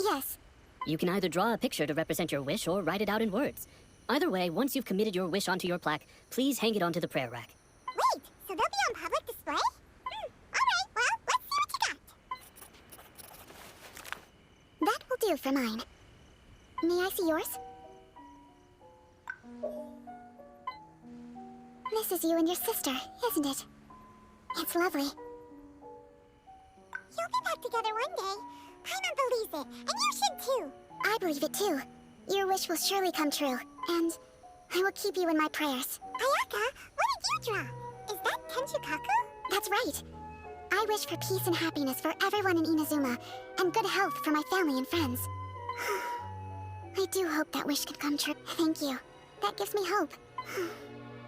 S2: Yes.
S9: You can either draw a picture to represent your wish or write it out in words. Either way, once you've committed your wish onto your plaque, please hang it onto the prayer rack.
S4: Wait, so they'll be on public display? Alright, well, let's see what you got.
S2: That will do for mine. May I see yours? This is you and your sister, isn't it? It's lovely.
S4: You'll be back together one day. Paimon believes it, and you should too.
S2: I believe it too. Your wish will surely come true, and I will keep you in my prayers.
S4: Ayaka, what did you draw? Is that Tenchukaku?
S2: That's right. I wish for peace and happiness for everyone in Inazuma, and good health for my family and friends. I do hope that wish can come true. Thank you. That gives me hope.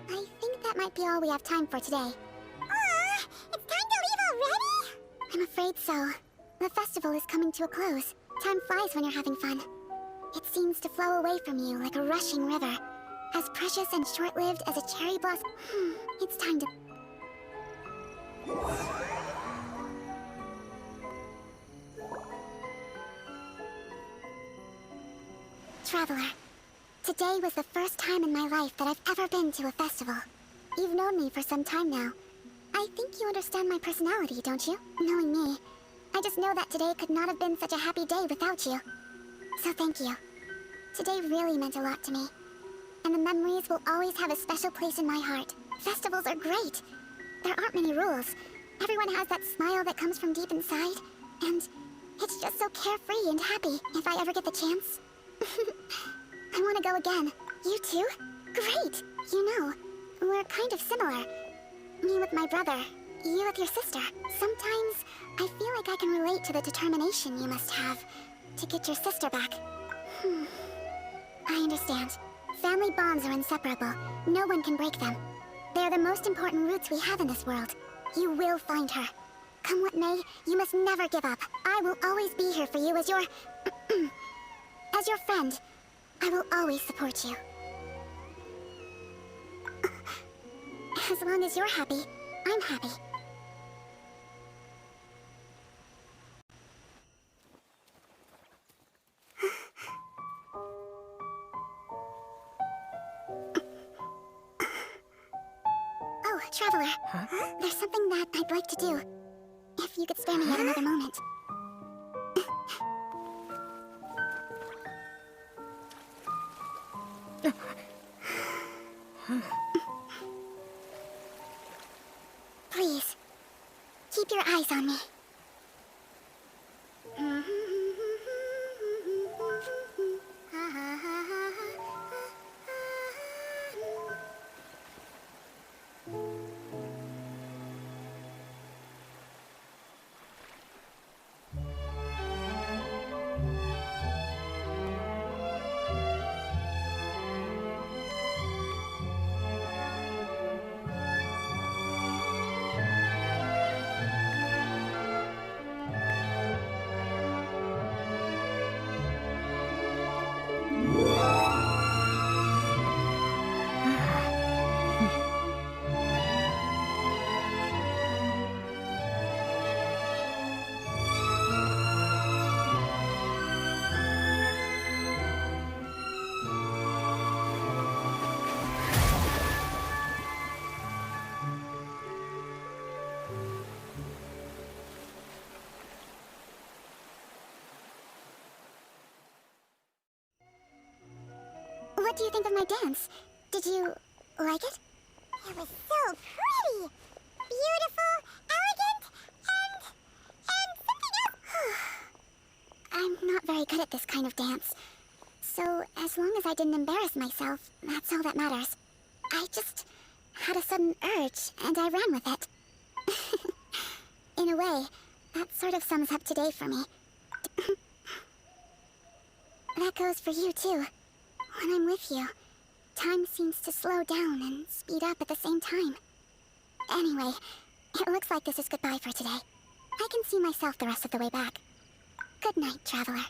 S2: I think that might be all we have time for today.
S4: Aw, it's time to leave already?
S2: I'm afraid so. The festival is coming to a close. Time flies when you're having fun. It seems to flow away from you like a rushing river. As precious and short-lived as a cherry blossom. It's time to... Traveler, today was the first time in my life that I've ever been to a festival. You've known me for some time now. I think you understand my personality, don't you? Knowing me, I just know that today could not have been such a happy day without you. So thank you. Today really meant a lot to me. And the memories will always have a special place in my heart. Festivals are great. There aren't many rules. Everyone has that smile that comes from deep inside. And it's just so carefree and happy if I ever get the chance. I want to go again. You too? Great! You know, we're kind of similar. Me with my brother, you with your sister. Sometimes I feel like I can relate to the determination you must have to get your sister back. I understand. Family bonds are inseparable. No one can break them. They're the most important roots we have in this world. You will find her. Come what may, you must never give up. I will always be here for you as your... as your friend. I will always support you. As long as you're happy, I'm happy. Oh, Traveler. Huh? There's something that I'd like to do. If you could spare me yet another moment. Please, keep your eyes on me. What do you think of my dance? Did you like it?
S4: It was so pretty! Beautiful, elegant, and something else.
S2: I'm not very good at this kind of dance. So, as long as I didn't embarrass myself, that's all that matters. I just had a sudden urge, and I ran with it. In a way, that sort of sums up today for me. That goes for you, too. When I'm with you, time seems to slow down and speed up at the same time. Anyway, it looks like this is goodbye for today. I can see myself the rest of the way back. Good night, Traveler.